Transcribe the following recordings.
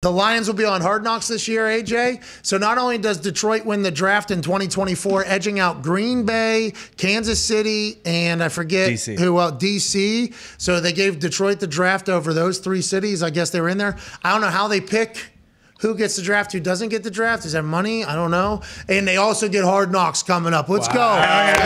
The Lions will be on Hard Knocks this year, AJ. So not only does Detroit win the draft in 2024, edging out Green Bay, Kansas City, and I forget who else, DC. So they gave Detroit the draft over those three cities. I guess they were in there. I don't know how they pick who gets the draft, who doesn't get the draft. Is that money? I don't know. And they also get Hard Knocks coming up. Let's go.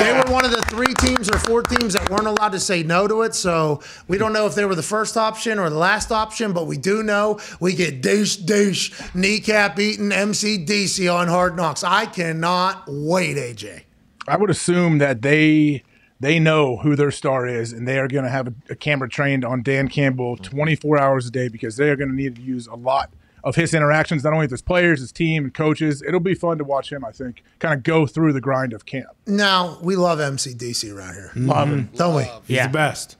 They were one of the 3 teams or 4 teams that weren't allowed to say no to it. So we don't know if they were the first option or the last option, but we do know we get douche, kneecap eating MCDC on Hard Knocks. I cannot wait, AJ. I would assume that they know who their star is, and they are going to have a camera trained on Dan Campbell 24 hours a day because they are going to need to use a lot of his interactions, not only with his players, his team, and coaches. It'll be fun to watch him, I think, kind of go through the grind of camp. Now, we love MCDC around here. Love him. Don't we? He's the best.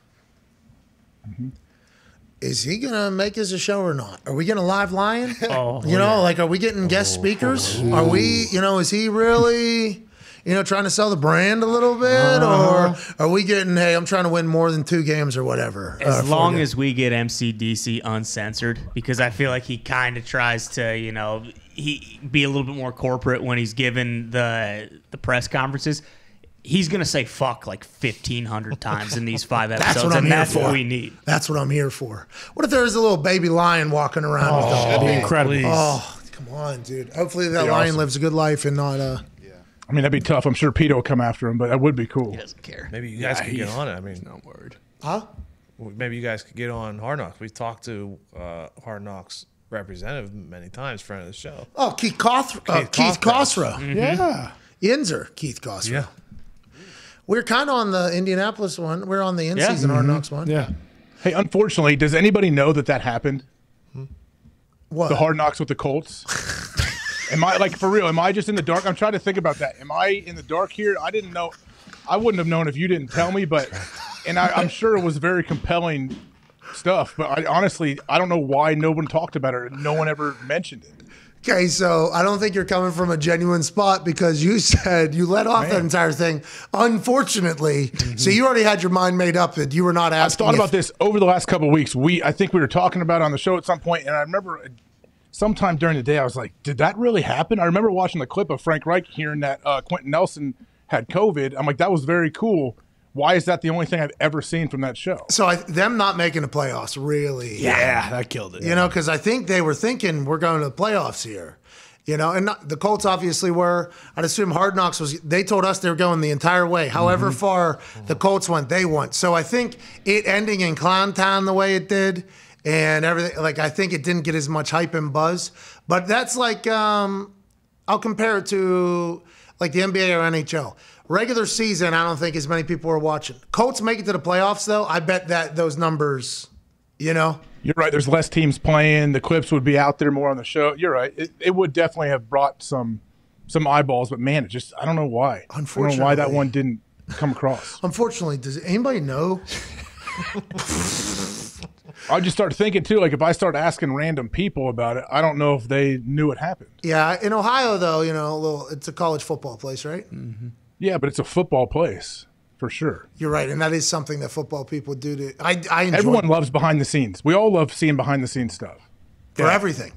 Is he going to make us a show or not? Are we going to live lion? Oh, like, are we getting guest speakers? Are we, is he really, trying to sell the brand a little bit? Or are we getting, hey, I'm trying to win more than 2 games or whatever? As long as we get MCDC uncensored, because I feel like he kind of tries to, he be a little bit more corporate when he's given the press conferences. He's going to say fuck like 1,500 times in these 5 episodes. That's what I'm here for. What we need. That's what I'm here for. What if there's a little baby lion walking around with that'd be incredible. Please. Oh, come on, dude. Hopefully that lion lives a good life and not I mean, that'd be tough. I'm sure Pete will come after him, but that would be cool. He doesn't care. Maybe you guys could get on it. I mean, not worried. Huh? Maybe you guys could get on Hard Knocks. We've talked to Hard Knocks representative many times, friend of the show. Oh, Keith Cosrow. Yeah. Yinzer, Keith Cosrow. Yeah. We're kind of on the Indianapolis one. We're on the in-season Hard Knocks one. Yeah. Hey, unfortunately, does anybody know that happened? What? The Hard Knocks with the Colts? Am I, for real, am I just in the dark? I'm trying to think about that. Am I in the dark here? I didn't know. I wouldn't have known if you didn't tell me, and I'm sure it was very compelling stuff, but I don't know why no one talked about it and no one ever mentioned it. Okay, so I don't think you're coming from a genuine spot because you said you let off that entire thing. Unfortunately, so you already had your mind made up that you were not asking. I've thought about this over the last couple of weeks. I think we were talking about it on the show at some point, and I remember sometime during the day I was like, did that really happen? I remember watching the clip of Frank Reich hearing that Quentin Nelson had COVID. I'm like, that was very cool. Why is that the only thing I've ever seen from that show? So them not making the playoffs really. Yeah, that killed it. Because I think they were thinking we're going to the playoffs here. And the Colts obviously were. I'd assume Hard Knocks they told us they were going the entire way. However far the Colts went, they went. So I think it ending in Clown Town the way it did and everything, I think it didn't get as much hype and buzz. But that's I'll compare it to the NBA or NHL. Regular season, I don't think as many people are watching. Colts make it to the playoffs, though. I bet that those numbers, You're right. There's less teams playing. The clips would be out there more on the show. You're right. It would definitely have brought some eyeballs, but man, I don't know why. Unfortunately, I don't know why that one didn't come across. Unfortunately, does anybody know? I just start thinking too, if I start asking random people about it, I don't know if they knew it happened. Yeah, in Ohio though, it's a college football place, right? Mm-hmm. Yeah, but it's a football place for sure. You're right, and that is something that football people do. I enjoy. Everyone loves behind the scenes. We all love seeing behind the scenes stuff for everything.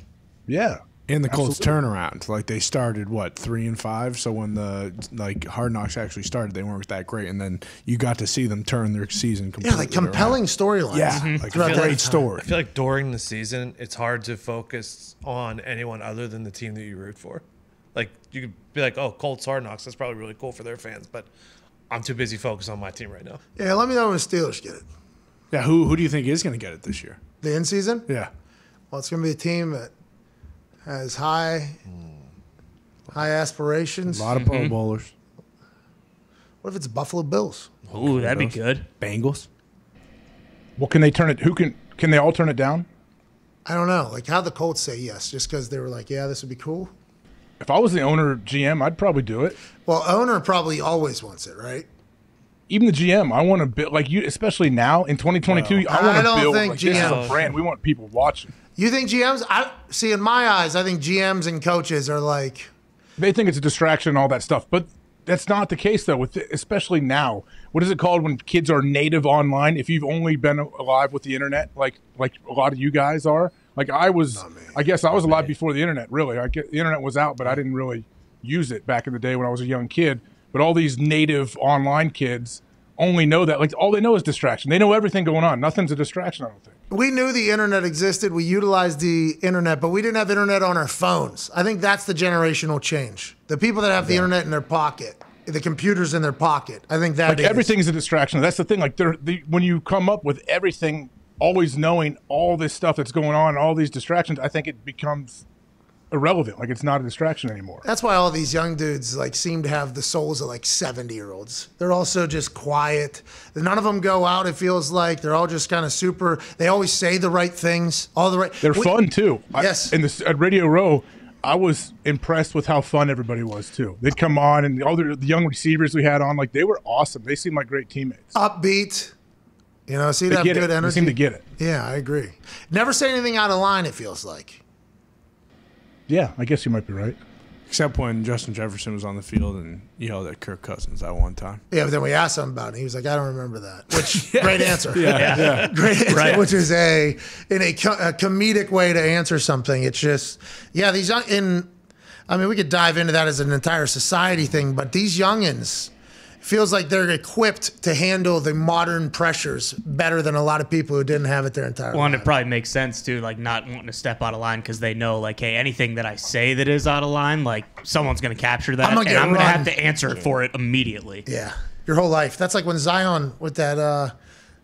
Yeah. And the Colts turnaround, they started 3-5. So when the Hard Knocks actually started, they weren't that great, and then you got to see them turn their season completely. Yeah, compelling storylines. Yeah, great story. I feel like during the season, it's hard to focus on anyone other than the team that you root for. You could be like, oh, Colts Hard Knocks, that's probably really cool for their fans, but I'm too busy focused on my team right now. Yeah, let me know when the Steelers get it. Yeah, who do you think is going to get it this year? The in-season? Yeah. Well, it's going to be a team that has high aspirations. A lot of Pro Bowlers. What if it's Buffalo Bills? Ooh, that'd be good. Bengals. Well, can they turn it? Can they all turn it down? I don't know. How the Colts say yes, just because they were yeah, this would be cool. If I was the owner GM, I'd probably do it. Well, owner probably always wants it, right? Even the GM, I want to build especially now in 2022. I want to build this is a brand. We want people watching. You think GMs? I see. In my eyes, I think GMs and coaches are they think it's a distraction and all that stuff, but that's not the case though. Especially now, what is it called when kids are native online? If you've only been alive with the internet, like a lot of you guys are, Like I guess I was alive before the internet. Really, the internet was out, but I didn't really use it back in the day when I was a young kid. But all these native online kids only know that. Like all they know is distraction. They know everything going on. Nothing's a distraction, I don't think. We knew the internet existed. We utilized the internet, but we didn't have internet on our phones. I think that's the generational change. The people that have the internet in their pocket, the computers in their pocket. I think that everything's a distraction. That's the thing. Like when you come up with everything, always knowing all this stuff that's going on, all these distractions, I think it becomes irrelevant. Like it's not a distraction anymore. That's why all these young dudes like seem to have the souls of like 70-year-olds. They're also just quiet. None of them go out. It feels like they're all just kind of super. They always say the right things. They're fun too. Yes. At Radio Row, I was impressed with how fun everybody was too. They'd come on and all the young receivers we had on, like they were awesome. They seemed like great teammates. Upbeat. You know, see that good energy. They seem to get it. Yeah, I agree. Never say anything out of line, it feels like. Yeah, I guess you might be right. Except when Justin Jefferson was on the field and yelled at Kirk Cousins that one time. Yeah, but then we asked him about it. He was like, I don't remember that. Which, great answer. Yeah. Great answer, right. Which is a comedic way to answer something. It's just, yeah, these young, I mean, we could dive into that as an entire society thing, but these youngins, feels like they're equipped to handle the modern pressures better than a lot of people who didn't have it their entire life. Well, and it probably makes sense, too, like not wanting to step out of line because they know, like, hey, anything that I say that is out of line, like, someone's going to capture that, I'm going to have to answer for it immediately. Yeah, your whole life. That's like when Zion with that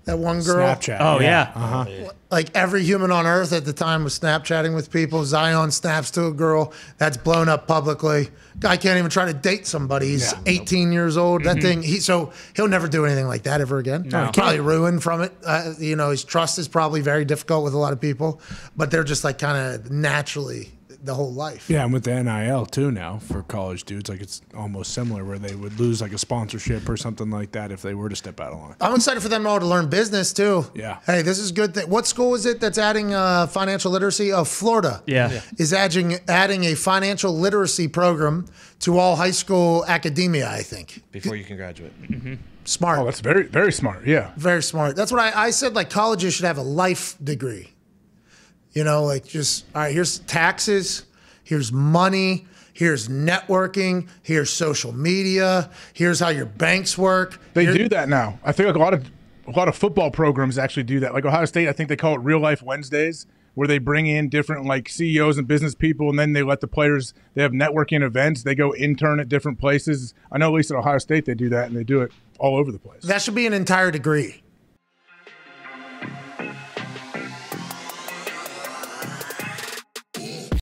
one girl. Snapchat. Oh, yeah. Like every human on earth at the time was Snapchatting with people. Zion snaps to a girl. That's blown up publicly. Guy can't even try to date somebody. He's 18 years old. That thing. So he'll never do anything like that ever again. No. Probably ruined from it. You know, his trust is probably very difficult with a lot of people. But they're just like kind of naturally the whole life. Yeah, and with the NIL too now for college dudes, like it's almost similar where they would lose like a sponsorship or something like that if they were to step out of line. I'm excited for them all to learn business too. Yeah. Hey, this is good. What school is it that's adding financial literacy? Oh, Florida. Yeah. Is adding a financial literacy program to all high school academia, I think. Before you can graduate. Smart. Oh, that's very, very smart. Yeah. Very smart. That's what I said, like colleges should have a life degree. You know, like just, all right, here's taxes, here's money, here's networking, here's social media, here's how your banks work. They do that now. I think like a lot of football programs actually do that. Like Ohio State, I think they call it Real Life Wednesdays, where they bring in different like CEOs and business people, and then they let the players, they have networking events. They go intern at different places. I know at least at Ohio State they do that, and they do it all over the place. That should be an entire degree.